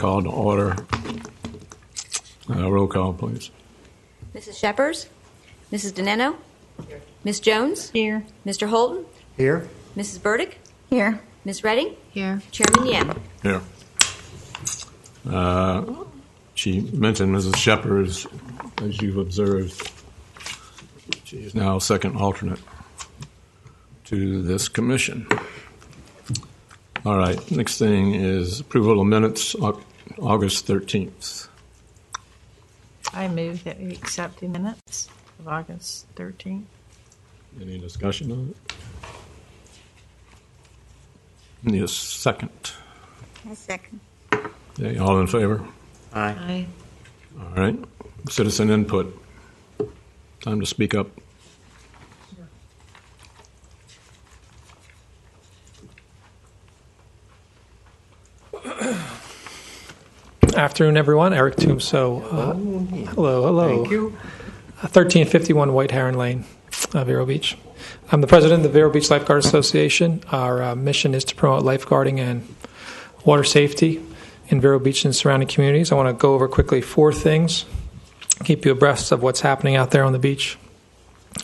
called to order. Roll call, please. Mrs. Shepherd? Mrs. Dineno? Here. Ms. Jones? Here. Mr. Holton? Here. Mrs. Burdick? Here. Ms. Redding? Here. Chairman Yem? Here. She mentioned Mrs. Shepherd, as you've observed. She is now second alternate to this commission. All right, next thing is approval of minutes, August 13th. I move that we accept the minutes of August 13th. Any discussion on it? Need a second. A second. Okay, all in favor? Aye. All right. Citizen input. Time to speak up. Afternoon, everyone. Eric Tombso. Hello. Thank you. 1351 White Heron Lane, Vero Beach. I'm the president of the Vero Beach Lifeguard Association. Our mission is to promote lifeguarding and water safety in Vero Beach and surrounding communities. I want to go over quickly 4 things, keep you abreast of what's happening out there on the beach.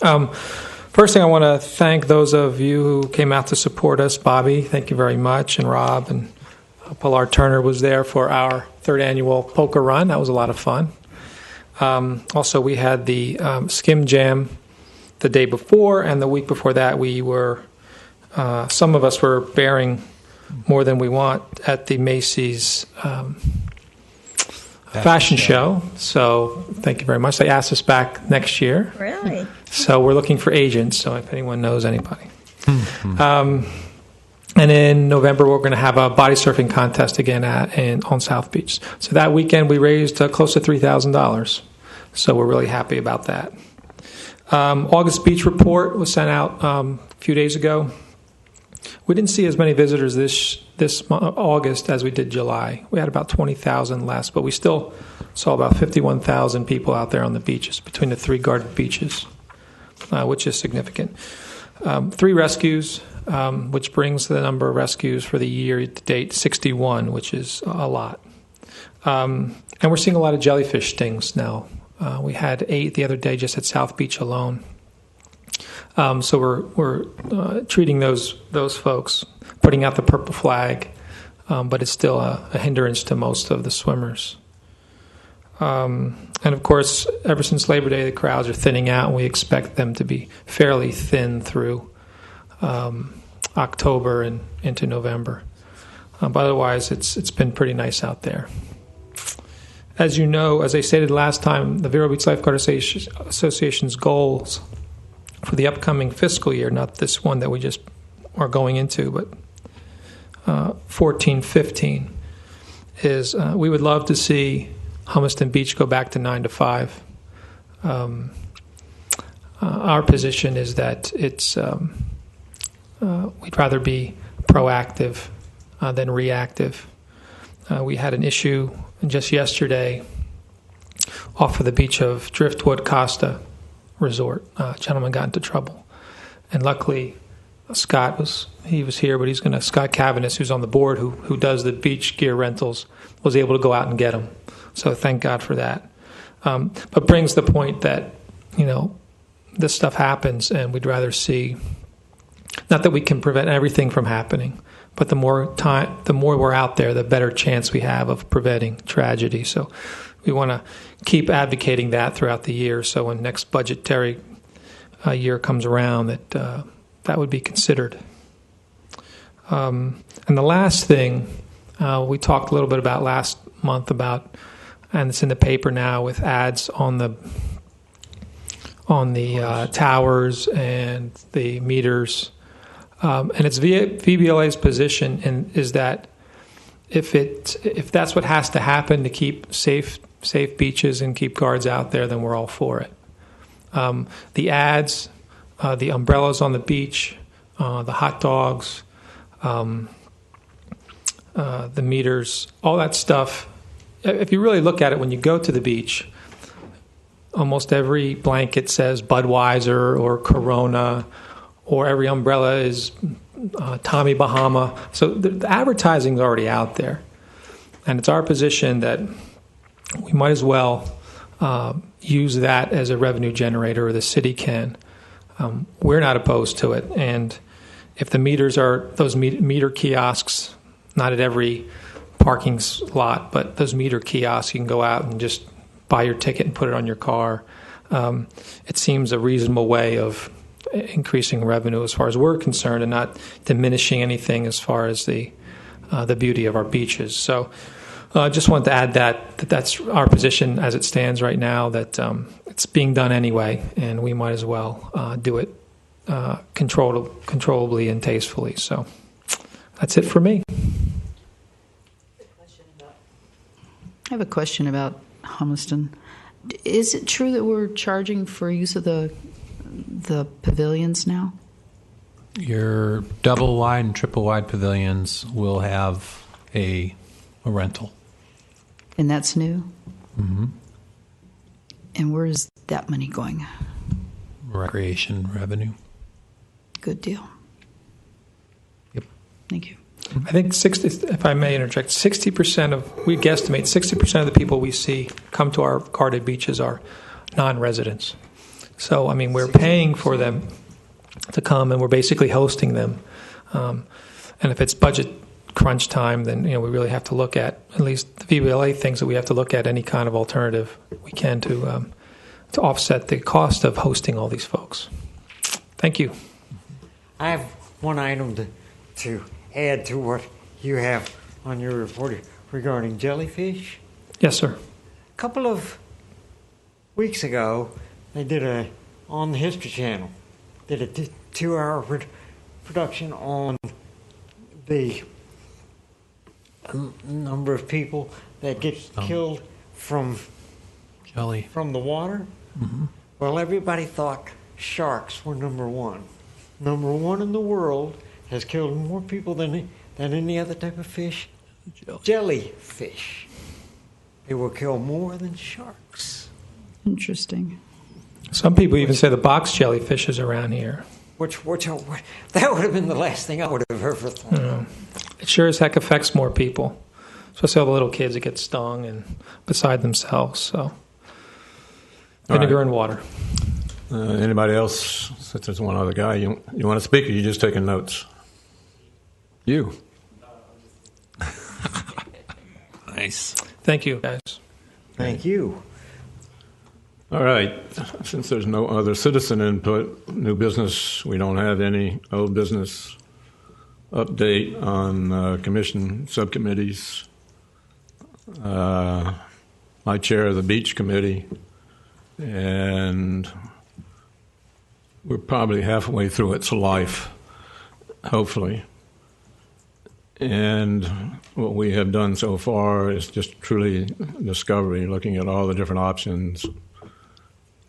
First thing, I want to thank those of you who came out to support us. Bobby, thank you very much, and Rob, and Pilar Turner was there for our 3rd annual poker run. That was a lot of fun. Also, we had the Skim Jam the day before, and the week before that, we were some of us were bearing more than we want at the Macy's fashion show. So thank you very much. They asked us back next year. Really? So we're looking for agents, so if anyone knows anybody. And in November, we're going to have a body surfing contest again on South Beach. So that weekend, we raised close to $3,000. So we're really happy about that. August Beach report was sent out a few days ago. We didn't see as many visitors this August as we did July. We had about 20,000 less, but we still saw about 51,000 people out there on the beaches, between the 3 guarded beaches, which is significant. 3 rescues, which brings the number of rescues for the year to date 61, which is a lot. And we're seeing a lot of jellyfish stings now. We had 8 the other day just at South Beach alone. So we're treating those folks, putting out the purple flag, but it's still a hindrance to most of the swimmers. And of course, ever since Labor Day, the crowds are thinning out, and we expect them to be fairly thin through October and into November. But otherwise, it's been pretty nice out there. As you know, as I stated last time, the Vero Beach Lifeguard Association's goals for the upcoming fiscal year, not this one that we just are going into, but 14-15, is we would love to see Hummiston Beach go back to 9 to 5. Our position is that it's we'd rather be proactive than reactive. We had an issue just yesterday off of the beach of Driftwood Costa Resort. A gentleman got into trouble, and luckily Scott was here, but Scott Cavanis, who's on the board, who does the beach gear rentals, was able to go out and get him. So thank God for that. But brings the point that, this stuff happens, and we'd rather see, not that we can prevent everything from happening, but the more we're out there, the better chance we have of preventing tragedy. So we want to keep advocating that throughout the year. So when next budgetary year comes around, that would be considered. And the last thing we talked a little bit about last month and it's in the paper now with ads on the towers and the meters. And it's VBLA's position is that if that's what has to happen to keep safe beaches and keep guards out there, then we're all for it. The ads, the umbrellas on the beach, the hot dogs, the meters, all that stuff. If you really look at it, when you go to the beach, almost every blanket says Budweiser or Corona, or every umbrella is Tommy Bahama. So the advertising's already out there. And it's our position that we might as well use that as a revenue generator, or the city can. We're not opposed to it. And if the meters are those meter kiosks, not at every parking lot, but those meter kiosks, you can go out and just buy your ticket and put it on your car. It seems a reasonable way of increasing revenue as far as we're concerned, and not diminishing anything as far as the beauty of our beaches. So I just wanted to add that's our position as it stands right now, that it's being done anyway, and we might as well do it controllably and tastefully. So that's it for me. I have a question about Humiston. Is it true that we're charging for use of the pavilions now? Your double wide and triple wide pavilions will have a rental. And that's new? Mm-hmm. And where is that money going? Recreation revenue. Good deal. Yep. Thank you. I think 60, if I may interject, 60% we guesstimate 60% of the people we see come to our guarded beaches are non-residents. So, I mean, we're paying for them to come, and we're basically hosting them. And if it's budget crunch time, then we really have to look at least the VBLA thinks that we have to look at any kind of alternative we can to offset the cost of hosting all these folks. Thank you. I have one item to add to what you have on your report regarding jellyfish. Yes, sir. A couple of weeks ago, they did on the History Channel, did a 2-hour production on the number of people that get killed from the water. Mm-hmm. Well, everybody thought sharks were number one. Number one in the world has killed more people than any other type of fish. Jellyfish. They will kill more than sharks. Interesting. Some people even say the box jellyfish is around here. Which that would have been the last thing I would have ever thought. It sure as heck affects more people, especially all the little kids that get stung and beside themselves. So vinegar and water. Anybody else? Since there's one other guy, you want to speak, or you just taking notes? You. Nice. Thank you, guys. Thank you. All right. Since there's no other citizen input, new business, we don't have any. Old business, update on commission subcommittees. My chair of the beach committee, and we're probably halfway through its life, hopefully. And what we have done so far is just truly discovery, looking at all the different options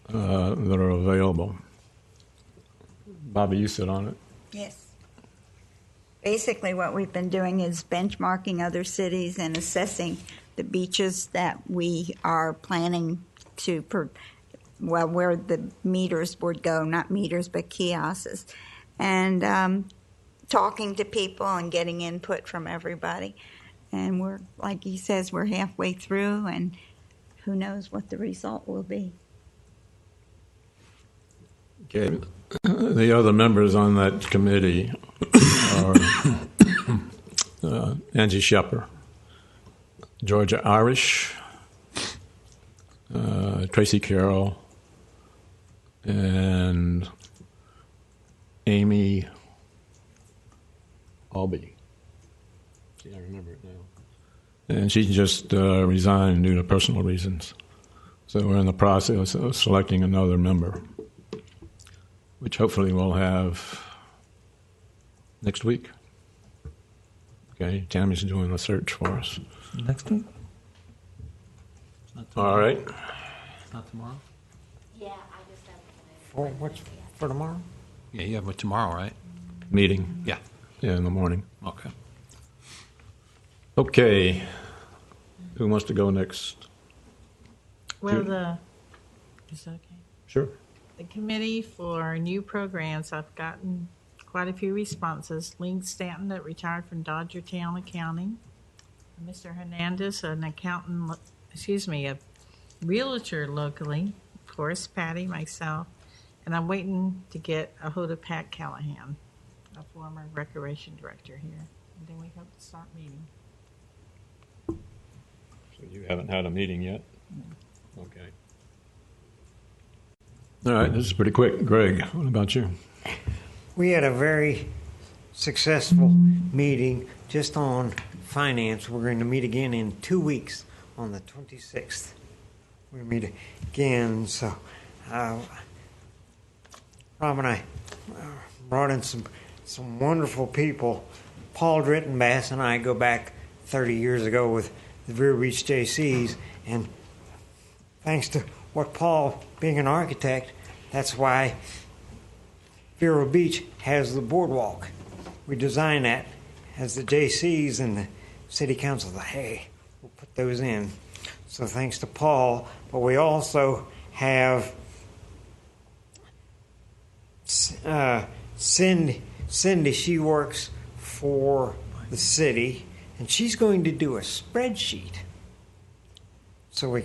that are available. Bobby, you sit on it. Yes. Basically, what we've been doing is benchmarking other cities and assessing the beaches that we are planning to, where the meters would go, not meters, but kiosks. And talking to people and getting input from everybody. And we're, like he says, we're halfway through, and who knows what the result will be. Okay. The other members on that committee are Angie Shepper, Georgia Irish, Tracy Carroll, and Amy Albee. See, I remember it now. And she just resigned due to personal reasons. So we're in the process of selecting another member, which hopefully we'll have next week. Okay, Tammy's doing the search for us. Next week? All right. Not tomorrow? Yeah, I just have For what's for tomorrow? Yeah, you have it tomorrow, right? Meeting. Yeah. Yeah, in the morning. Okay. Okay. Who wants to go next? Well, is that okay? Sure. The committee for new programs, I've gotten quite a few responses. Ling Stanton, that retired from Dodger Town Accounting. Mr. Hernandez, an accountant, a realtor locally, of course, Patty, myself, and I'm waiting to get a hold of Pat Callahan, a former recreation director here. And then we hope to start meeting. So you haven't had a meeting yet? Okay. All right, this is pretty quick. Greg, what about you? We had a very successful meeting just on finance. We're going to meet again in 2 weeks on the 26th. We meet again. So Rob and I brought in some wonderful people. Paul Drittenbass and I go back 30 years ago with the Vero Beach JCs, and thanks to what Paul, being an architect, that's why Vero Beach has the boardwalk. We designed that as the JCs, and the city council thought, hey, we'll put those in. So thanks to Paul, but we also have Cindy, she works for the city, and she's going to do a spreadsheet so we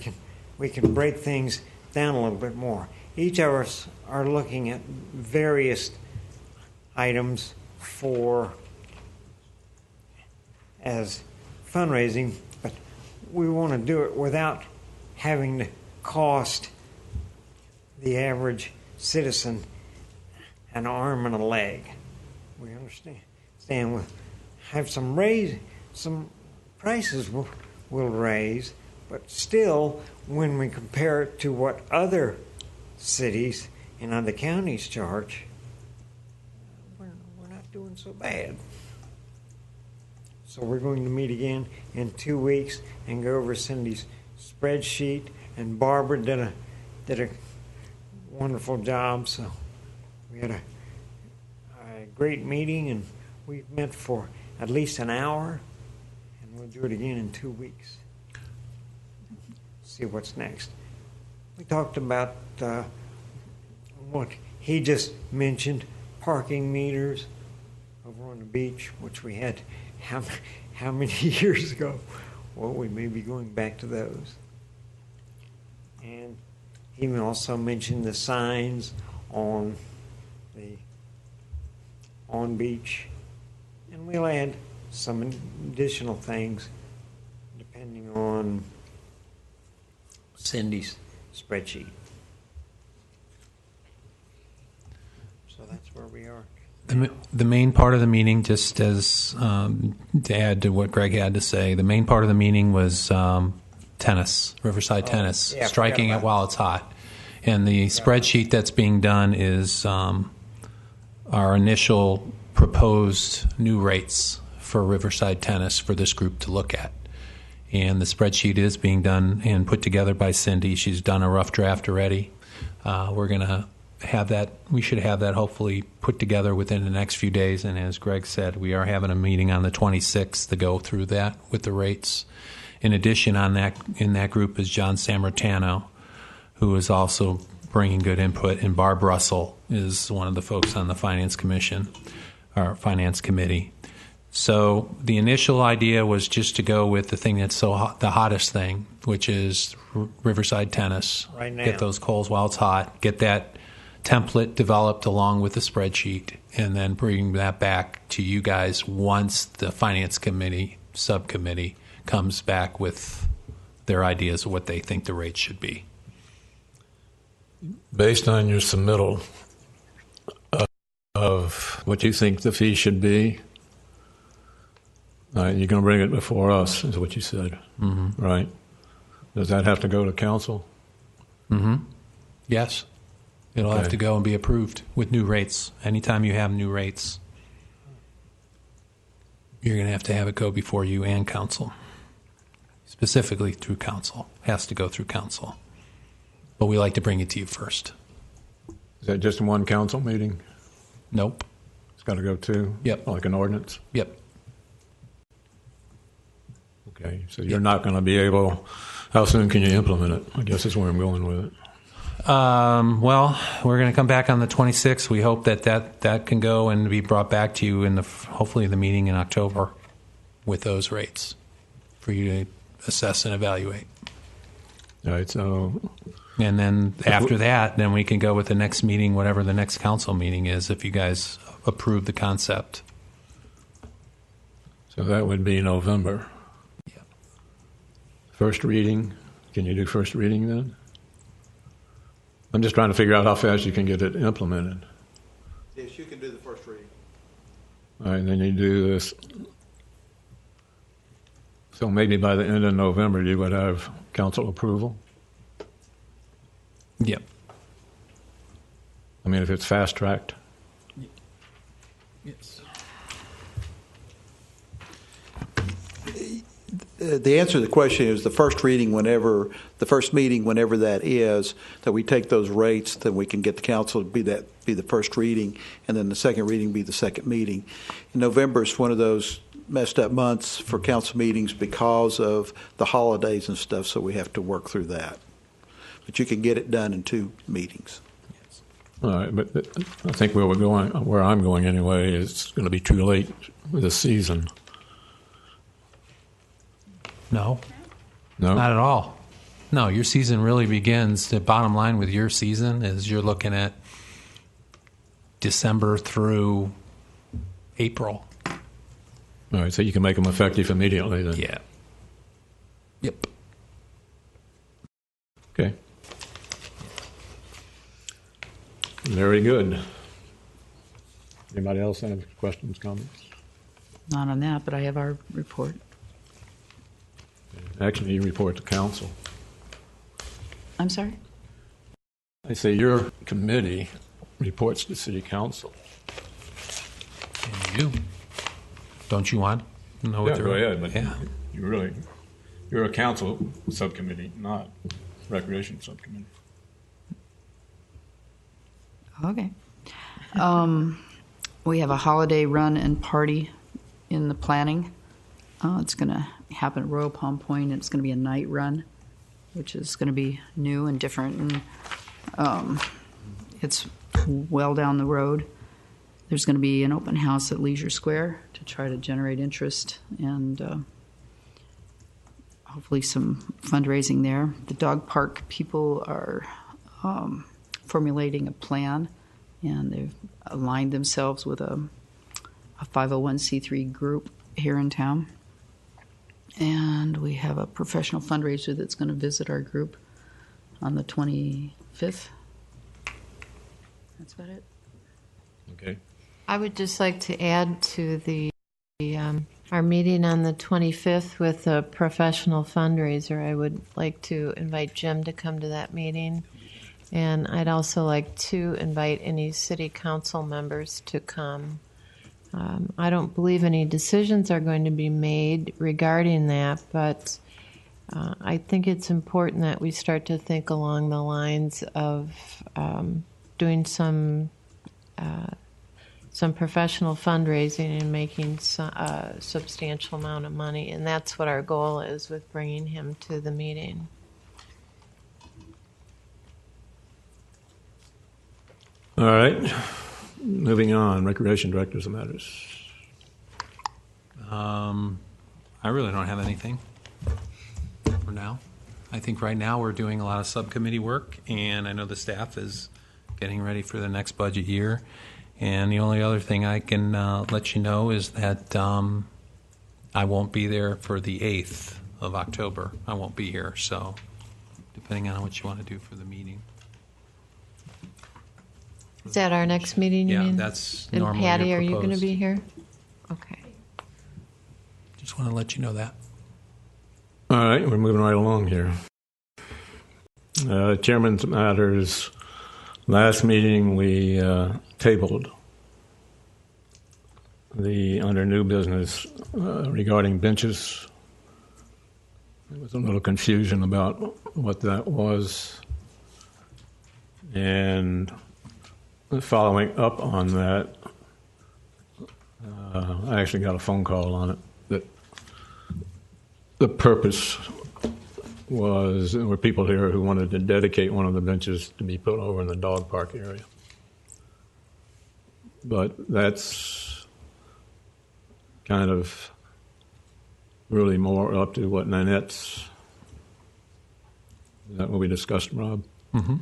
can break things down a little bit more. Each of us are looking at various items as fundraising, but we want to do it without having to cost the average citizen an arm and a leg. We understand we'll have some prices we'll raise, but still, when we compare it to what other cities and other counties charge, we're not doing so bad. So we're going to meet again in 2 weeks and go over Cindy's spreadsheet, and Barbara did a wonderful job. So we had a great meeting, and we met for at least an hour, and we'll do it again in 2 weeks. See what's next. We talked about what he just mentioned, parking meters over on the beach, which we had how many years ago? Well, we may be going back to those. And he also mentioned the signs on beach, and we'll add some additional things depending on Cindy's spreadsheet. So that's where we are. The main part of the meeting, just as to add to what Greg had to say, the main part of the meeting was tennis, Riverside tennis, yeah, striking it while it's hot. And the spreadsheet that's being done is our initial proposed new rates for Riverside tennis for this group to look at. And the spreadsheet is being done and put together by Cindy. She's done a rough draft already. We're going to have that. We should have that hopefully put together within the next few days. And as Greg said, we are having a meeting on the 26th to go through that with the rates. In addition, in that group is John Sammartano, who is also bringing good input, and Barb Russell is one of the folks on the Finance Commission, or Finance Committee. So the initial idea was just to go with the thing that's the hottest thing, which is Riverside tennis. Right now. Get those coals while it's hot. Get that template developed along with the spreadsheet, and then bring that back to you guys once the Finance Committee subcommittee comes back with their ideas of what they think the rates should be. Based on your submittal of what you think the fee should be, you're going to bring it before us, is what you said, right? Does that have to go to council? Yes. It'll have to go and be approved with new rates. Anytime you have new rates, you're going to have it go before you and council. Specifically through council. Has to go through council. But we like to bring it to you first. Is that just one council meeting? Nope. It's got to go to? Yep. Like an ordinance? Yep. Okay, so you're not going to be able, how soon can you implement it? I guess that's where I'm going with it. Well, we're going to come back on the 26th. We hope that can go and be brought back to you in hopefully the meeting in October with those rates. for you to assess and evaluate. All right, so And then after that, then we can go with the next meeting, whatever the next council meeting is, if you guys approve the concept. that would be November. Yeah. First reading, can you do first reading then? I'm just trying to figure out how fast you can get it implemented. Yes, you can do the first reading. All right, and then you do this. So maybe by the end of November, you would have council approval? Yep. I mean, if it's fast-tracked? Yes. The answer to the question is the first reading, whenever the first meeting, whenever that is, that we take those rates, then we can get the council to be the first reading, and then the second reading be the second meeting. And November is one of those messed up months for council meetings because of the holidays and stuff, so we have to work through that. But you can get it done in 2 meetings. All right, but I think where I'm going anyway, is going to be too late this season. No, No? not at all. No, your season really begins. The bottom line with your season is you're looking at December through April. All right, so you can make them effective immediately then? Yeah. Yep. Okay. Very good. Anybody else have questions, comments? Not on that, but I have our report. Actually, you report to council. I'm sorry? I say your committee reports to city council. And you? Don't you want to know what Yeah, they're go ahead, but yeah. you're a council subcommittee, not recreation subcommittee. Okay. We have a holiday run and party in the planning. It's going to happen at Royal Palm Point, and it's going to be a night run, which is going to be new and different. And it's well down the road. There's going to be an open house at Leisure Square to try to generate interest and hopefully some fundraising there. The dog park people are formulating a plan, and they've aligned themselves with a 501c3 group here in town. And we have a professional fundraiser that's going to visit our group on the 25th. That's about it. Okay. I would just like to add to our meeting on the 25th with a professional fundraiser. I would like to invite Jim to come to that meeting. And I'd also like to invite any city council members to come. I don't believe any decisions are going to be made regarding that, but I think it's important that we start to think along the lines of doing some professional fundraising and making a substantial amount of money, and that's what our goal is with bringing him to the meeting. All right. Moving on, Recreation Directors and Matters. I really don't have anything for now. I think right now we're doing a lot of subcommittee work, and I know the staff is getting ready for the next budget year. And the only other thing I can let you know is that I won't be there for the 8th of October. I won't be here, so depending on what you want to do for the meeting. Is that our next meeting, you Yeah, mean? that's And normally Patty, your are you going to proposed. be here? Okay. Just want to let you know that. All right, we're moving right along here. Chairman's Matters. Last meeting we tabled under new business regarding benches. There was a little confusion about what that was. And following up on that, I actually got a phone call on it that the purpose was there were people here who wanted to dedicate one of the benches to be put over in the dog park area. But that's kind of really more up to what Nanette's. Is that what we discussed, Rob? Mm-hmm.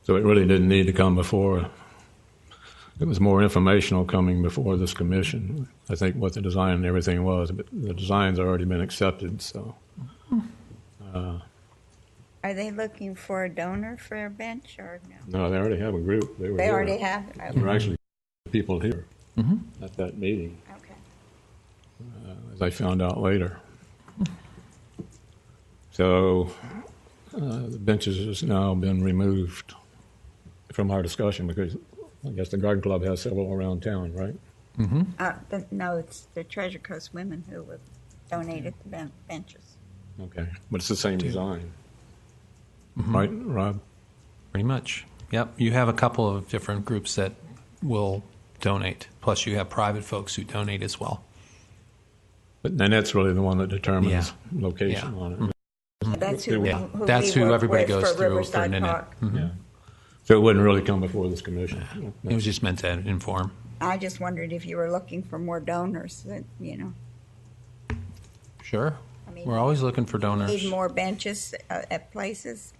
So it really didn't need to come before. It was more informational coming before this commission. I think what the design and everything was, but the design's already been accepted. So, Are they looking for a donor for a bench or no? no, they already have a group. They They here. already have. There were actually people here at that meeting, Okay. as I found out later. So the benches has now been removed from our discussion because I guess the garden club has several around town, right? No, it's the Treasure Coast women who have donated the benches. Okay, but it's the same design, right, Rob? Pretty much. Yep. You have a couple of different groups that will donate. Plus, you have private folks who donate as well. But Nanette's really the one that determines Yeah. location Yeah. on it. That's who, Yeah. who That's we who work everybody with goes for through for Riverside Nanette. Park. Yeah. So it wouldn't really come before this commission. It was just meant to inform. I just wondered if you were looking for more donors. That Sure. I mean, We're always looking for donors. need more benches at places.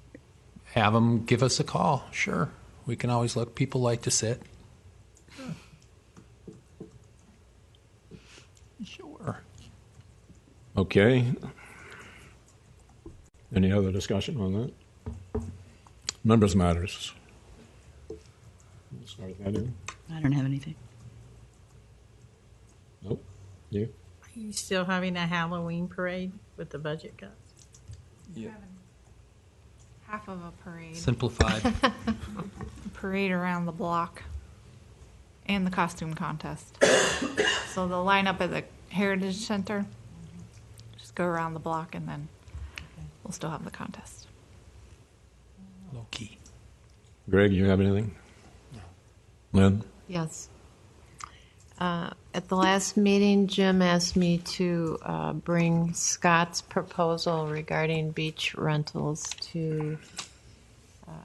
Have them give us a call. Sure. We can always look. People like to sit. Sure. Okay. Any other discussion on that? Members' matters. We'll start with that in. I don't have anything. Nope. You? Are you still having a Halloween parade with the budget cuts? Half of a parade. Simplified. Parade around the block and the costume contest. So they'll line up at the Heritage Center, just go around the block, and then we'll still have the contest. Low key. Greg, you have anything? Lynn? Yes. At the last meeting, Jim asked me to bring Scott's proposal regarding beach rentals to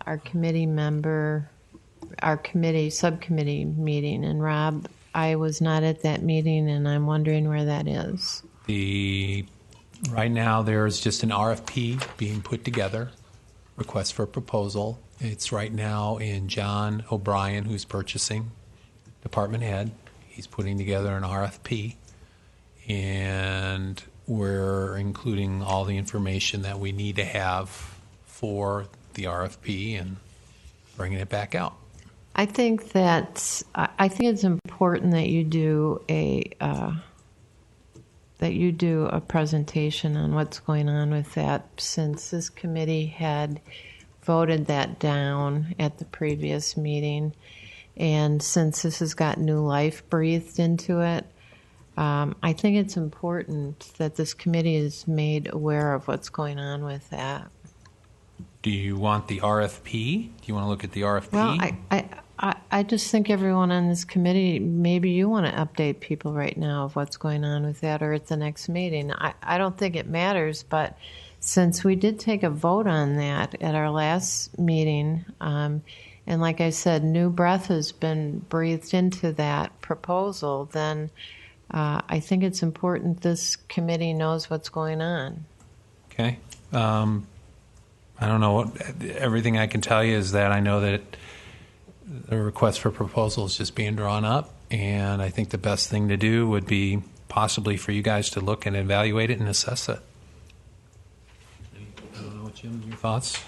our subcommittee meeting. And Rob, I was not at that meeting, and I'm wondering where that is. Right now, there's just an RFP being put together, request for proposal. It's right now in John O'Brien, who's purchasing, department head. He's putting together an RFP, and we're including all the information that we need to have for the RFP and bringing it back out. I think it's important that you do a presentation on what's going on with that, since this committee had voted that down at the previous meeting. And since this has got new life breathed into it, I think it's important that this committee is made aware of what's going on with that. Do you want the RFP? Do you want to look at the RFP? Well, I just think everyone on this committee, maybe you want to update people right now of what's going on with that, or at the next meeting. I don't think it matters, but since we did take a vote on that at our last meeting, and like I said, new breath has been breathed into that proposal, then I think it's important this committee knows what's going on. Okay. I don't know. Everything I can tell you is that I know that the request for proposal is just being drawn up, and I think the best thing to do would be possibly for you guys to look and evaluate it and assess it. I don't know, Jim, your thoughts?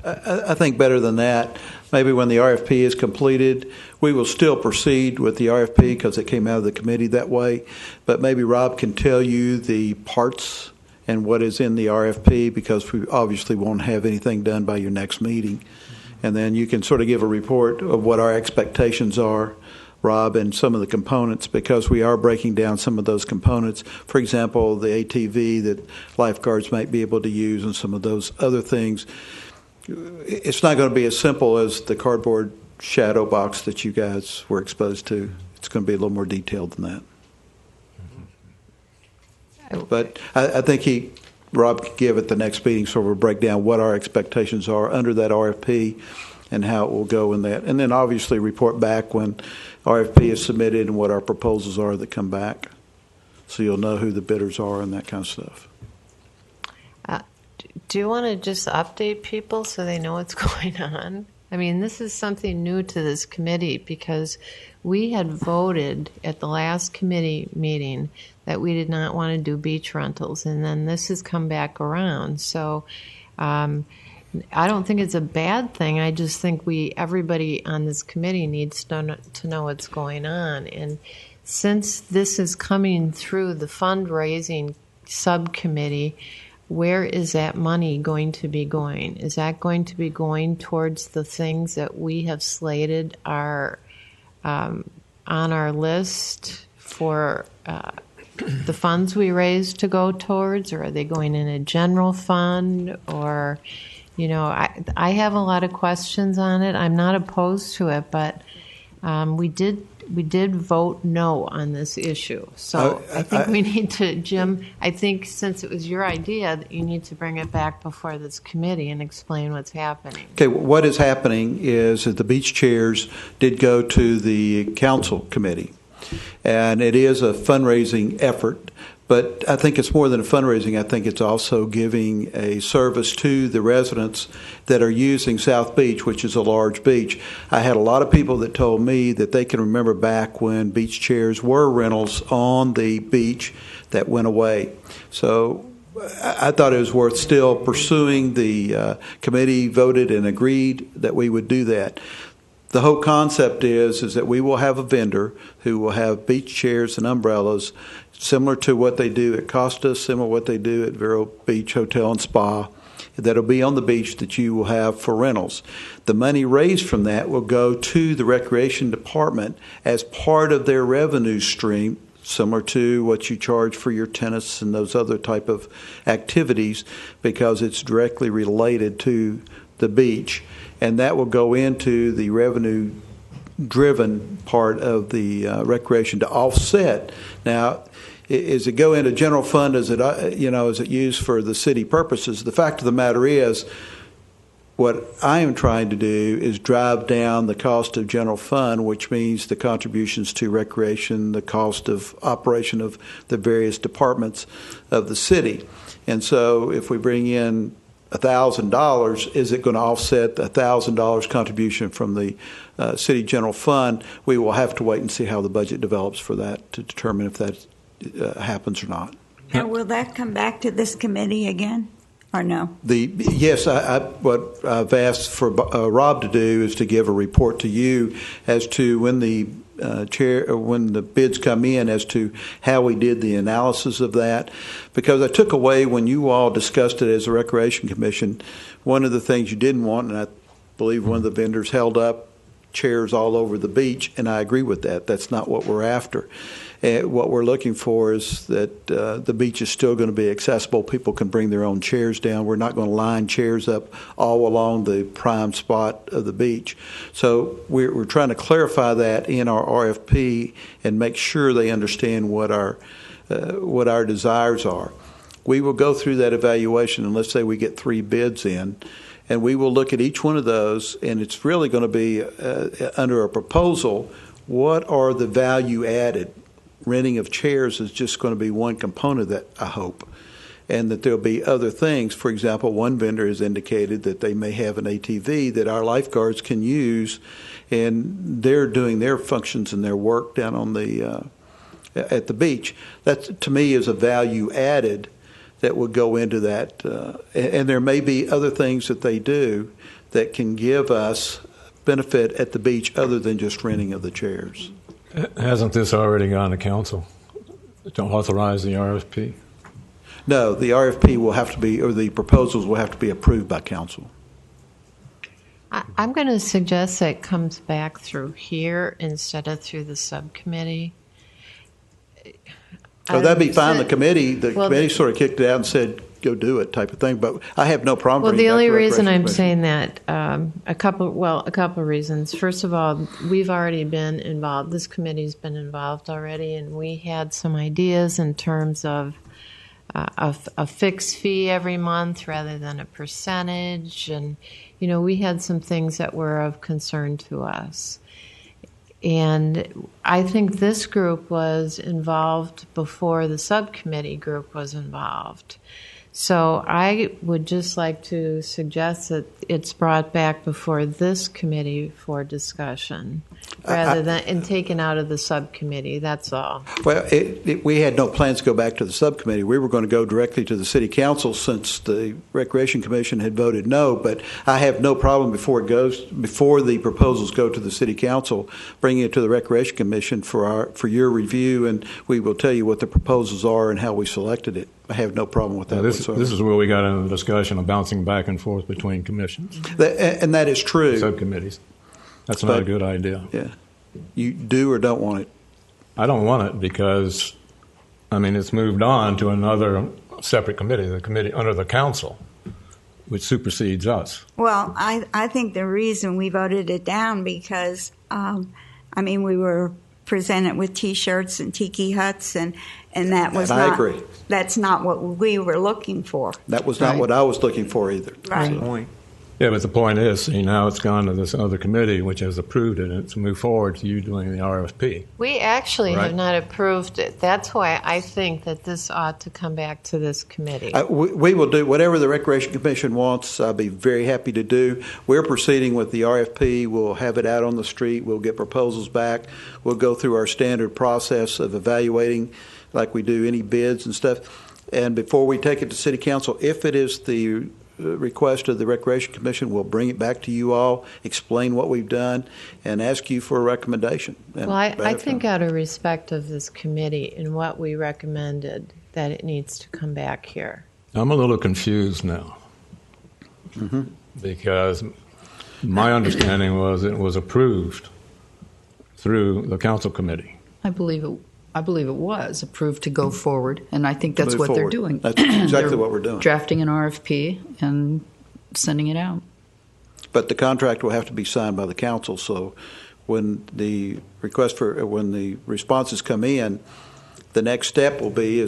I think better than that, maybe when the RFP is completed, we will still proceed with the RFP because it came out of the committee that way. But maybe Rob can tell you the parts and what is in the RFP, because we obviously won't have anything done by your next meeting. And then you can sort of give a report of what our expectations are, Rob, and some of the components, because we are breaking down some of those components. For example, the ATV that lifeguards might be able to use and some of those other things. It's not going to be as simple as the cardboard shadow box that you guys were exposed to. It's going to be a little more detailed than that. But I think Rob can give at the next meeting sort of a breakdown what our expectations are under that RFP and how it will go in that. And then obviously report back when RFP is submitted and what our proposals are that come back. so you'll know who the bidders are and that kind of stuff. Do you want to just update people so they know what's going on? I mean, this is something new to this committee because we had voted at the last committee meeting that we did not want to do beach rentals, and then this has come back around. So I don't think it's a bad thing. I just think everybody on this committee needs to know what's going on. And since this is coming through the fundraising subcommittee, where is that money going to be going? Is that going to be going towards the things that we have slated are on our list for the funds we raise to go towards, or are they going in a general fund? Or, I have a lot of questions on it. I'm not opposed to it, but we did vote no on this issue. So I think we need to, Jim, I think since it was your idea, that you need to bring it back before this committee and explain what's happening. Okay, what is happening is that the beach chairs did go to the council committee, and it is a fundraising effort. But I think it's more than a fundraising. I think it's also giving a service to the residents that are using South Beach, which is a large beach. I had a lot of people that told me that they can remember back when beach chairs were rentals on the beach that went away. So I thought it was worth still pursuing. The committee voted and agreed that we would do that. The whole concept is that we will have a vendor who will have beach chairs and umbrellas similar to what they do at Costa, similar to what they do at Vero Beach Hotel and Spa, that'll be on the beach that you will have for rentals. The money raised from that will go to the recreation department as part of their revenue stream, similar to what you charge for your tennis and those other type of activities, because it's directly related to the beach. And that will go into the revenue-driven part of the recreation to offset. Now, is it go into general fund? Is it used for the city purposes? The fact of the matter is, what I am trying to do is drive down the cost of general fund, which means the contributions to recreation, the cost of operation of the various departments of the city. And so if we bring in $1,000, is it going to offset the $1,000 contribution from the city general fund? We will have to wait and see how the budget develops for that to determine if that happens or not. Now, will that come back to this committee again, or no? Yes, what I've asked for Rob to do is to give a report to you as to when the when the bids come in, as to how we did the analysis of that. Because I took away, when you all discussed it as a Recreation Commission, one of the things you didn't want, and I believe one of the vendors held up chairs all over the beach, and I agree with that. That's not what we're after. What we're looking for is that the beach is still going to be accessible. People can bring their own chairs down. We're not going to line chairs up all along the prime spot of the beach. So we're trying to clarify that in our RFP and make sure they understand what our desires are. We will go through that evaluation, and let's say we get 3 bids in, and we will look at each one of those, and it's really going to be under a proposal, what are the value added? Renting of chairs is just going to be one component of that, I hope, and that there'll be other things. For example, one vendor has indicated that they may have an ATV that our lifeguards can use, and they're doing their functions and their work down on the at the beach. That, to me, is a value added that would go into that. And there may be other things that they do that can give us benefit at the beach other than just renting of the chairs. Hasn't this already gone to council to authorize the RFP? No, the RFP will have to be, or the proposals will have to be approved by council. I'm going to suggest that it comes back through here instead of through the subcommittee. Oh, that'd be fine. The committee sort of kicked it out and said, go do it type of thing. But I have no problem. Well, the only reason I'm saying that, a couple of reasons. First of all, we've already been involved. This committee's been involved already, and we had some ideas in terms of a fixed fee every month rather than a percentage. And, we had some things that were of concern to us. And I think this group was involved before the subcommittee group was involved. So I would just like to suggest that it's brought back before this committee for discussion rather than and taken out of the subcommittee. That's all. Well, we had no plans to go back to the subcommittee. We were going to go directly to the city council since the Recreation Commission had voted no. But I have no problem before the proposals go to the city council, bringing it to the Recreation Commission for your review, and we will tell you what the proposals are and how we selected it. I have no problem with that. Now, this is where we got into the discussion of bouncing back and forth between commissions. And that is true. Subcommittees. That's not a good idea. Yeah. You do or don't want it? I don't want it because, I mean, it's moved on to another separate committee, the committee under the council, which supersedes us. Well, I think the reason we voted it down because, we were presented with T-shirts and tiki huts, and that was I agree. That's not what we were looking for. That was not what I was looking for either. Right. So. Yeah, but the point is, now it's gone to this other committee, which has approved it, and it's moved forward to you doing the RFP. We actually have not approved it. That's why I think that this ought to come back to this committee. We will do whatever the Recreation Commission wants. I'll be very happy to do. We're proceeding with the RFP. We'll have it out on the street. We'll get proposals back. We'll go through our standard process of evaluating like we do any bids and stuff. And before we take it to City Council, if it is the request of the Recreation Commission, we'll bring it back to you all, explain what we've done, and ask you for a recommendation. Well, I think out of respect of this committee and what we recommended, that it needs to come back here. I'm a little confused now because my understanding was it was approved through the council committee. I believe it was approved to go forward, and I think that's what they're doing. That's exactly what we're doing. Drafting an RFP and sending it out. But the contract will have to be signed by the council. So when the responses come in, the next step will be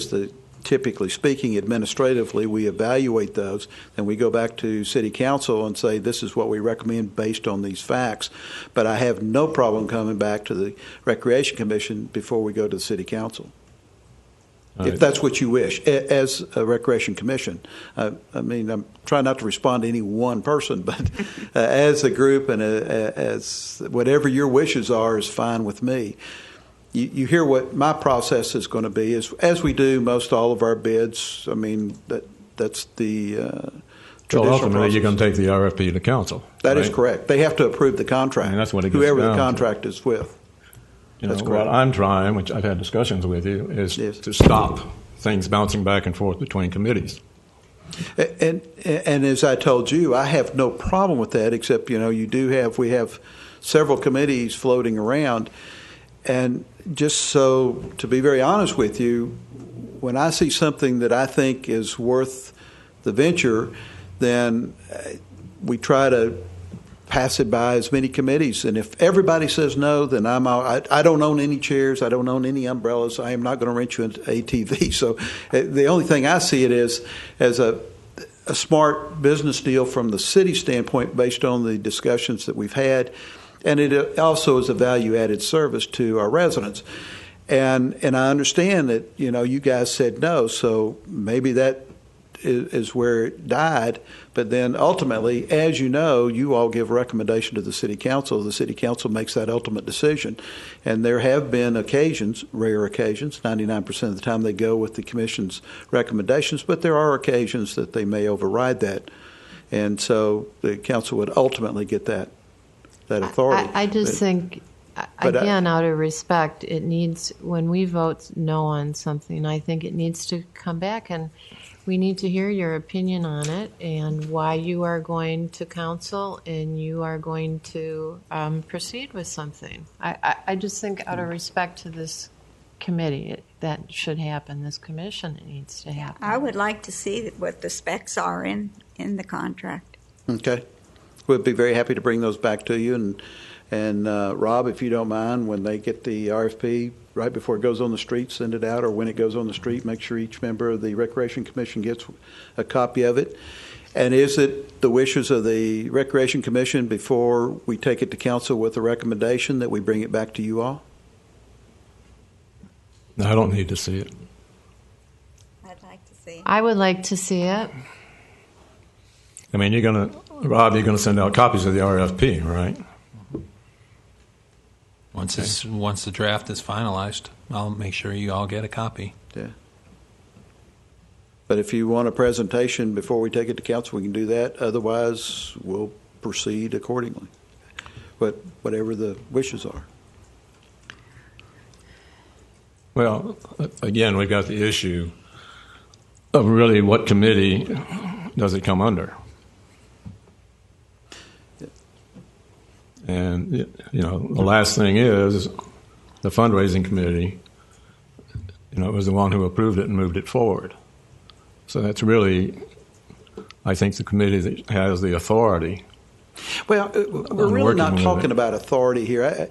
typically speaking, administratively, we evaluate those, and we go back to City Council and say, this is what we recommend based on these facts. But I have no problem coming back to the Recreation Commission before we go to the City Council, if that's what you wish, as a Recreation Commission. I'm trying not to respond to any one person, but as a group and as whatever your wishes are is fine with me. You hear what my process is going to be, is as we do most all of our bids. That's the So traditional ultimately, process. you're going to take the RFP to council. That right? is correct. They have to approve the contract. That's what it gets whoever the down to. contract is with. That's correct. What I'm trying, which I've had discussions with you, is to stop things bouncing back and forth between committees. And as I told you, I have no problem with that, except we have several committees floating around. And just so to be very honest with you, when I see something that I think is worth the venture, then we try to pass it by as many committees. And if everybody says no, then I don't own any chairs. I don't own any umbrellas. I am not going to rent you an ATV. So the only thing I see it is as a smart business deal from the city standpoint based on the discussions that we've had. And it also is a value-added service to our residents. And I understand that, you guys said no, so maybe that is where it died. But then ultimately, as you know, you all give a recommendation to the City Council. The City Council makes that ultimate decision. And there have been occasions, rare occasions, 99% of the time they go with the Commission's recommendations, but there are occasions that they may override that. And so the Council would ultimately get that authority. I just think, again, out of respect, it needs, when we vote no on something, I think it needs to come back, and we need to hear your opinion on it and why you are going to council and you are going to proceed with something. I just think, out of respect to this committee, that should happen. This commission, it needs to happen. I would like to see what the specs are in the contract. Okay. We'd be very happy to bring those back to you. And Rob, if you don't mind, when they get the RFP, right before it goes on the street, send it out, or when it goes on the street, make sure each member of the Recreation Commission gets a copy of it. And is it the wishes of the Recreation Commission before we take it to council with a recommendation that we bring it back to you all? No, I don't need to see it. I'd like to see. I would like to see it. I mean, Rob, you're going to send out copies of the RFP, right? Once the draft is finalized, I'll make sure you all get a copy. Yeah. But if you want a presentation before we take it to council, we can do that. Otherwise, we'll proceed accordingly. But whatever the wishes are. Well, again, we've got the issue of really what committee does it come under? And, the last thing is the fundraising committee, was the one who approved it and moved it forward. So that's really, I think, the committee that has the authority. Well, we're really not talking about authority here.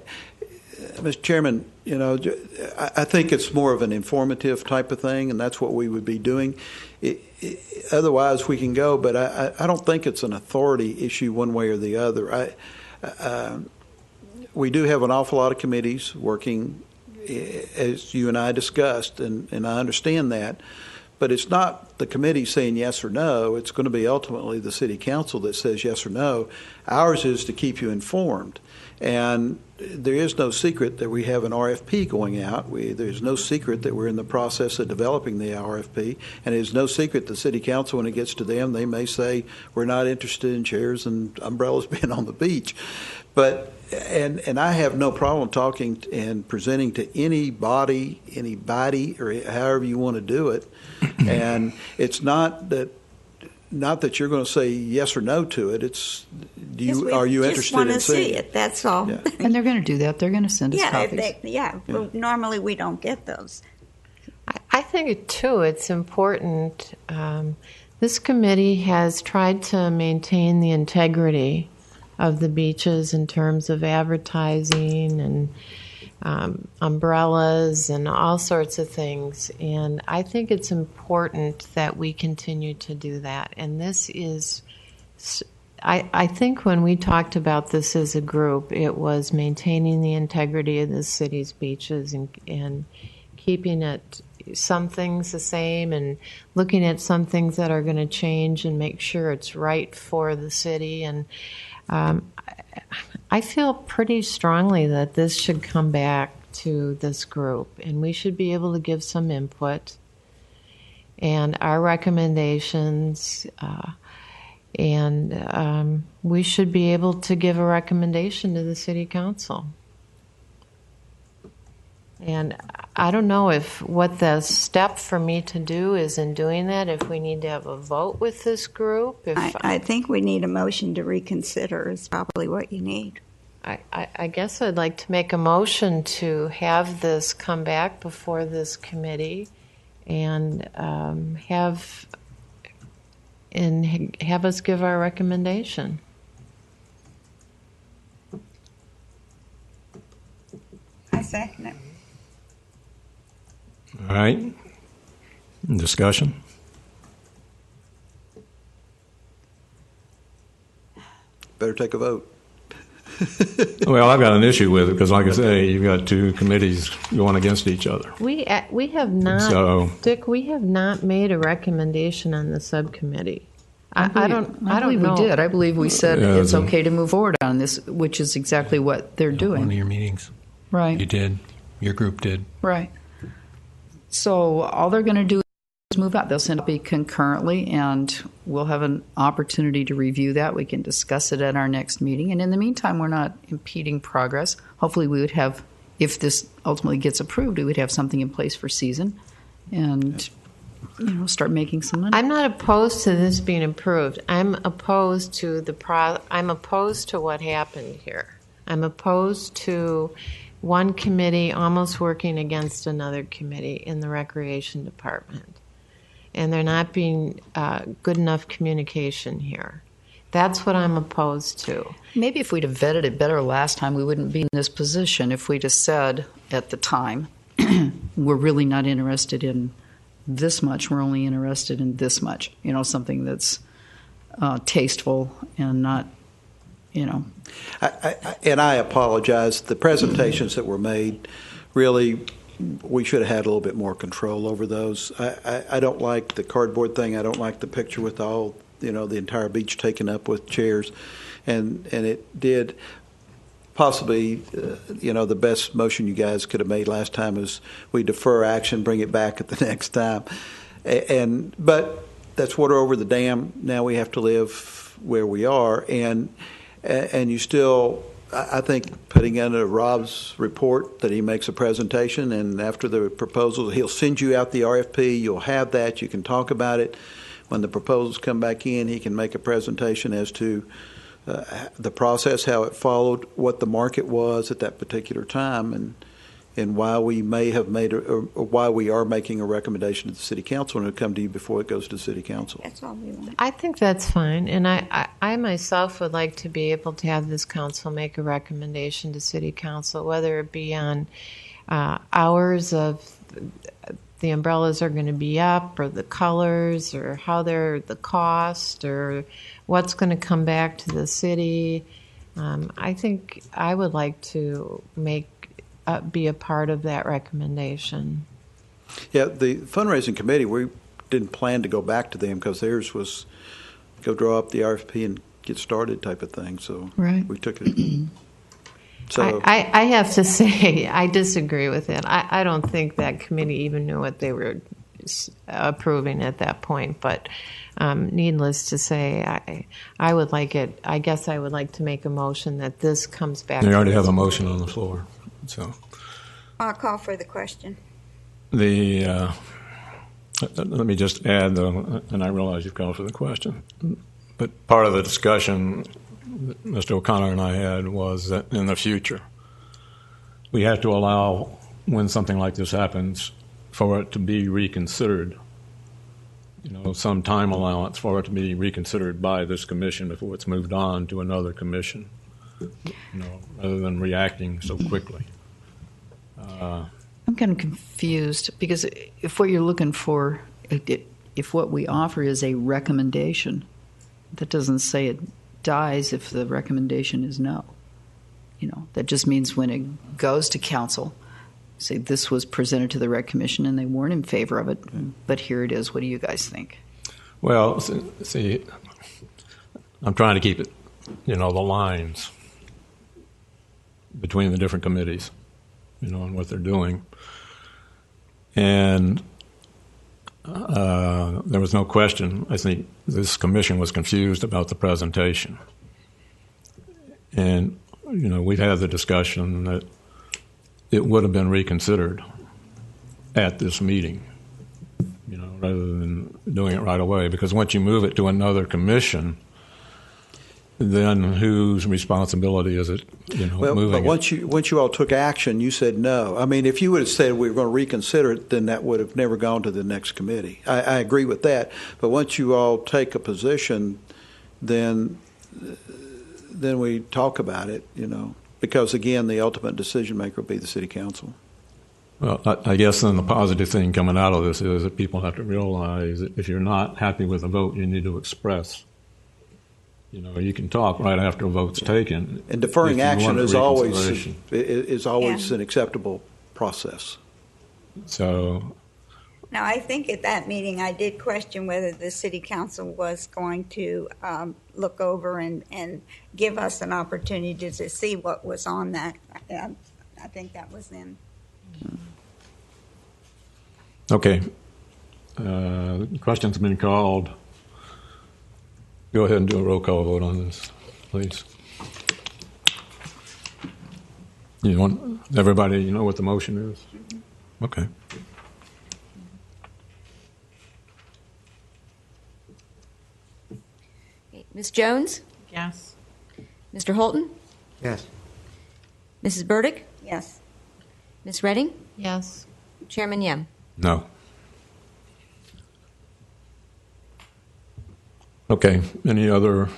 Mr. Chairman, I think it's more of an informative type of thing, and that's what we would be doing. Otherwise, we can go, but I don't think it's an authority issue one way or the other. We do have an awful lot of committees working, as you and I discussed, and I understand that. But it's not the committee saying yes or no. It's going to be ultimately the city council that says yes or no. Ours is to keep you informed. And there is no secret that we have an RFP going out. There's no secret that we're in the process of developing the RFP. And there's no secret the city council, when it gets to them, they may say, we're not interested in chairs and umbrellas being on the beach. But and I have no problem talking and presenting to anybody, or however you want to do it. And it's not that you're going to say yes or no to it. It's are you interested in seeing it? That's all. Yeah. And they're going to do that. They're going to send us copies. Well, normally we don't get those. I think, too, it's important. This committee has tried to maintain the integrity of the beaches in terms of advertising and umbrellas and all sorts of things. And I think it's important that we continue to do that. And this is, I think when we talked about this as a group, it was maintaining the integrity of the city's beaches and keeping it, some things the same, and looking at some things that are going to change and make sure it's right for the city. And I feel pretty strongly that this should come back to this group, and we should be able to give some input and our recommendations, and we should be able to give a recommendation to the city council. And I don't know if what the step for me to do is in doing that, if we need to have a vote with this group. I think we need a motion to reconsider is probably what you need. I guess I'd like to make a motion to have this come back before this committee and have us give our recommendation. I second it. All right. Discussion? Better take a vote. Well, I've got an issue with it because, like I say, you've got two committees going against each other. We have not, Dick. We have not made a recommendation on the subcommittee. I don't know. We did. I believe we said it's okay to move forward on this, which is exactly what they're doing. One of your meetings, right? You did. Your group did. Right. So all they're going to do is move out. They'll send a copy concurrently, and we'll have an opportunity to review that. We can discuss it at our next meeting. And in the meantime, we're not impeding progress. Hopefully we would have, if this ultimately gets approved, we would have something in place for season and start making some money. I'm not opposed to this being approved. I'm opposed to I'm opposed to what happened here. I'm opposed to one committee almost working against another committee in the recreation department. And there not being good enough communication here. That's what I'm opposed to. Maybe if we'd have vetted it better last time, we wouldn't be in this position. If we'd have said at the time, we're really not interested in this much, we're only interested in this much, something that's tasteful and not, you know. I apologize. The presentations that were made, really, we should have had a little bit more control over those. I don't like the cardboard thing. I don't like the picture with all, the entire beach taken up with chairs. And it did possibly, the best motion you guys could have made last time is we defer action, bring it back at the next time. But that's water over the dam. Now we have to live where we are. And you still, I think, putting in Rob's report that he makes a presentation, and after the proposal, he'll send you out the RFP. You'll have that. You can talk about it. When the proposals come back in, he can make a presentation as to the process, how it followed, what the market was at that particular time, and why we may have made or why we are making a recommendation to the city council, and it'll come to you before it goes to city council. That's all we want. I think that's fine. And I myself would like to be able to have this council make a recommendation to city council, whether it be on hours of the umbrellas are going to be up, or the colors, or how they're the cost, or what's going to come back to the city. I think I would like to be a part of that recommendation. Yeah, the fundraising committee, we didn't plan to go back to them because theirs was go draw up the RFP and get started type of thing. So Right. we took it. So I have to say, I disagree with it. I don't think that committee even knew what they were approving at that point. But needless to say, I would like it. I guess I would like to make a motion that this comes back. They already have a motion on the floor. So I'll call for the question. let me just add, though, and I realize you've called for the question, but part of the discussion that Mr. O'Connor and I had was that in the future, we have to allow, when something like this happens, for it to be reconsidered. Some time allowance for it to be reconsidered by this commission before it's moved on to another commission, rather than reacting so quickly. I'm kind of confused because if what you're looking for, if what we offer is a recommendation, that doesn't say it dies if the recommendation is no. That just means when it goes to council, say this was presented to the rec commission and they weren't in favor of it, but here it is. What do you guys think? Well, see, I'm trying to keep it, the lines between the different committees, and what they're doing. And there was no question. I think this commission was confused about the presentation. And, we've had the discussion that it would have been reconsidered at this meeting, rather than doing it right away. Because once you move it to another commission, then whose responsibility is it, moving but it? once you all took action, you said no. I mean, if you would have said we were going to reconsider it, then that would have never gone to the next committee. I agree with that. But once you all take a position, then we talk about it, because, again, the ultimate decision maker will be the city council. Well, I guess then the positive thing coming out of this is that people have to realize that if you're not happy with a vote, you need to express. You can talk right after a vote's taken. And deferring action is always Yeah. an acceptable process. So, Now, I think at that meeting, I did question whether the city council was going to look over and give us an opportunity to see what was on that. I think that was then. okay. The question's been called. Go ahead and do a roll call vote on this, please. You want everybody, what the motion is? Okay. Ms. Jones? Yes. Mr. Holton? Yes. Mrs. Burdick? Yes. Ms. Redding? Yes. Chairman Yem? No. Okay. Any other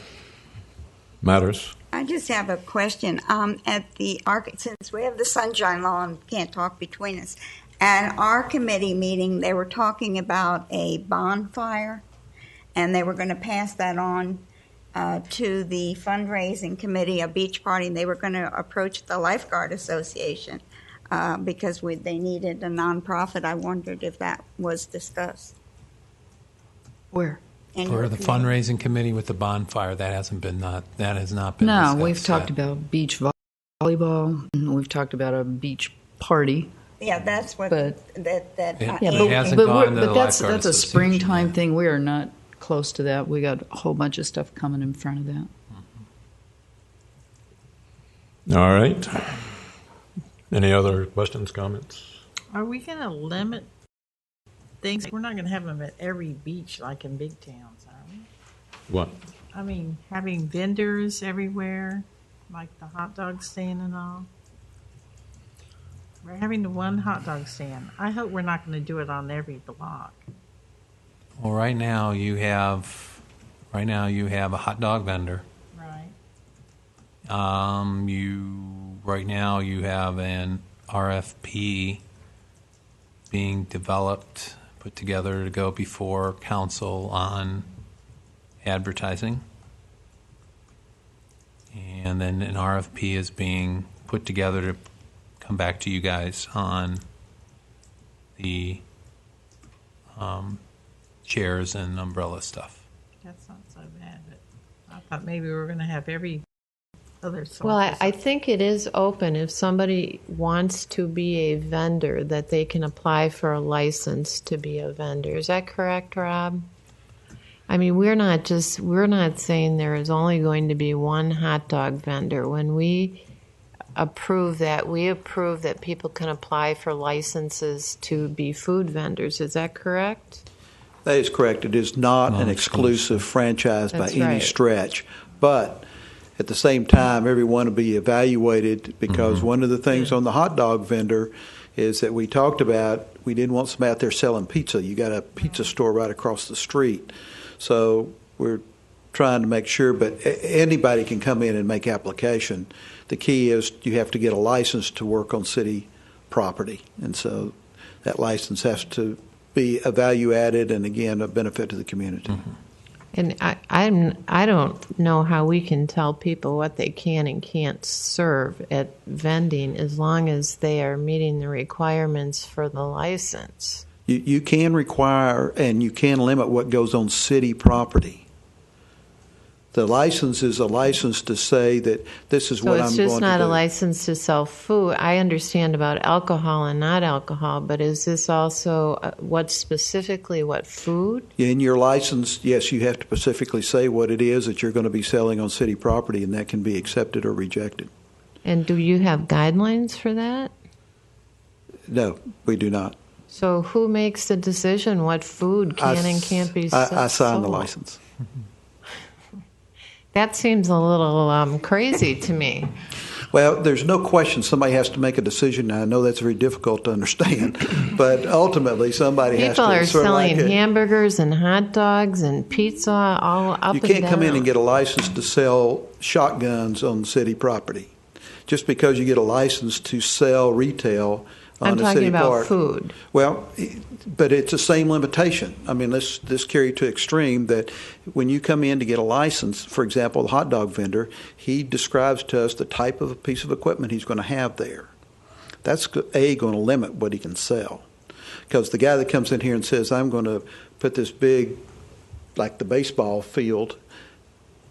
matters? I just have a question. Since we have the sunshine law and can't talk between us, at our committee meeting, they were talking about a bonfire, and they were going to pass that on to the fundraising committee, a beach party, and they were going to approach the Lifeguard Association because they needed a nonprofit. I wondered if that was discussed. Where? in Or your the committee. fundraising committee with the bonfire, that has not been No, discussed we've talked yet. about beach volleyball. And we've talked about a beach party. Yeah, that's what But- that. Yeah, Yeah, It but, hasn't but, gone to the that's Lifeguard a Association springtime yet. thing. We are not close to that. We got a whole bunch of stuff coming in front of that. All right. Any other questions, comments? Are we going to limit things? We're not going to have them at every beach like in big towns, are we? What? I mean, having vendors everywhere, like the hot dog stand and all. We're having the one hot dog stand. I hope we're not going to do it on every block. Well, right now you have a hot dog vendor. Right. Right now you have an RFP being developed, put together to go before council on advertising. And then an RFP is being put together to come back to you guys on the chairs and umbrella stuff. That's not so bad, but I thought maybe we were going to have every other sort. Well, I think it is open. If somebody wants to be a vendor, that they can apply for a license to be a vendor. Is that correct, Rob? I mean, we're not saying there is only going to be one hot dog vendor. When we approve that people can apply for licenses to be food vendors. Is that correct? That is correct. It is not an Non-exclusive. exclusive franchise by That's any right. stretch. But at the same time, everyone will be evaluated because one of the things on the hot dog vendor is that we talked about, we didn't want somebody out there selling pizza. You got a pizza store right across the street. So we're trying to make sure, but anybody can come in and make application. The key is you have to get a license to work on city property. And so that license has to be a value added and, again, a benefit to the community. And I don't know how we can tell people what they can and can't serve at vending as long as they are meeting the requirements for the license. You can require and you can limit what goes on city property. The license is a license to say that this is So what it's I'm going just to do. not a license to sell food. I understand about alcohol and not alcohol, but is this also what food? In your license, yes, you have to specifically say what it is that you're going to be selling on city property, and that can be accepted or rejected. And do you have guidelines for that? No, we do not. So who makes the decision what food can and can't be sold? I sign the license. That seems a little crazy to me. Well, there's no question somebody has to make a decision. Now, I know that's very difficult to understand, but ultimately somebody has to. People are sort of selling like hamburgers and hot dogs and pizza all up you and can't down. come in and get a license to sell shotguns on city property. Just because you get a license to sell retail on I'm a talking city about park. food. Well, but it's the same limitation. I mean, let's carry it to extreme that when you come in to get a license, for example, the hot dog vendor, he describes to us the type of a piece of equipment he's going to have there. That's, going to limit what he can sell. Because the guy that comes in here and says, I'm going to put this big, like the baseball field,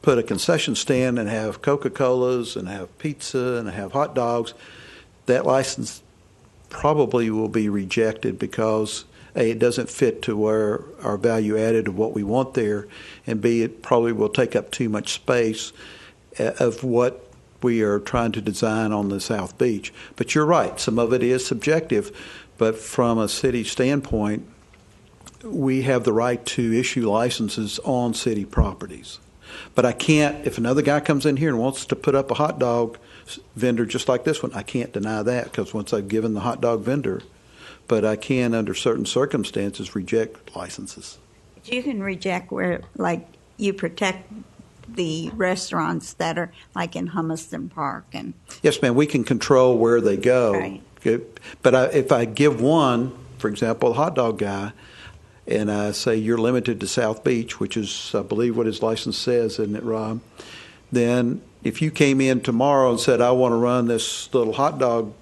put a concession stand and have Coca-Colas and have pizza and have hot dogs, that license probably will be rejected because A, it doesn't fit to where our value added of what we want there, and B, it probably will take up too much space of what we are trying to design on the South Beach. But you're right, some of it is subjective, but from a city standpoint, we have the right to issue licenses on city properties. But I can't, if another guy comes in here and wants to put up a hot dog vendor just like this one, I can't deny that because once I've given the hot dog vendor, but I can, under certain circumstances, reject licenses. You can reject where, like, you protect the restaurants that are like in Hummiston Park and. Yes, ma'am, we can control where they go. Right. But if I give one, for example, the hot dog guy, and I say you're limited to South Beach, which is, I believe, what his license says, isn't it, Rob? Then if you came in tomorrow and said, I want to run this little hot dog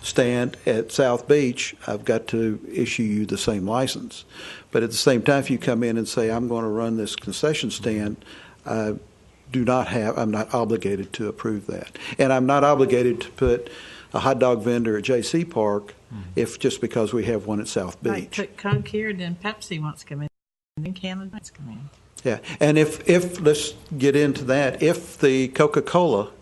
stand at South Beach, I've got to issue you the same license. But at the same time, if you come in and say, I'm going to run this concession stand, I'm not obligated to approve that. And I'm not obligated to put a hot dog vendor at J.C. Park if just because we have one at South Beach. Like put Coke here, then Pepsi wants to come in, and then Canada wants to come in. Yeah, and if let's get into that, if the Coca-Cola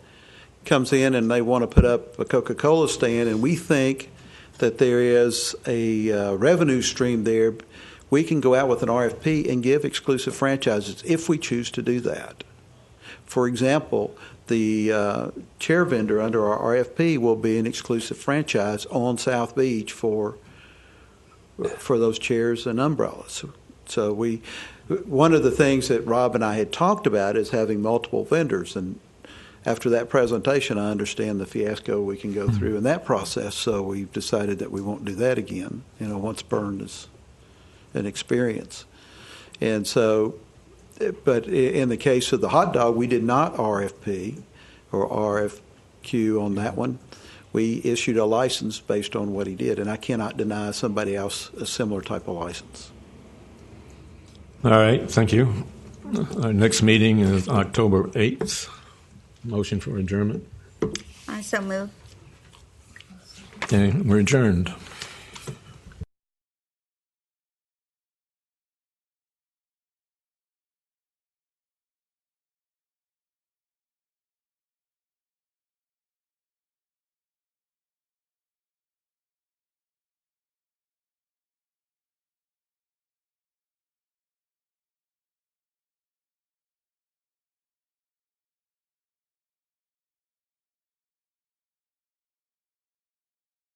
comes in and they want to put up a Coca-Cola stand and we think that there is a revenue stream there, we can go out with an RFP and give exclusive franchises if we choose to do that. For example, the chair vendor under our RFP will be an exclusive franchise on South Beach for those chairs and umbrellas. So one of the things that Rob and I had talked about is having multiple vendors, and after that presentation, I understand the fiasco we can go through in that process. So we've decided that we won't do that again. Once burned is an experience, and so. But in the case of the hot dog, we did not RFP or RFQ on that one. We issued a license based on what he did, and I cannot deny somebody else a similar type of license. All right, thank you. Our next meeting is October 8th. Motion for adjournment. I so move. Okay, we're adjourned.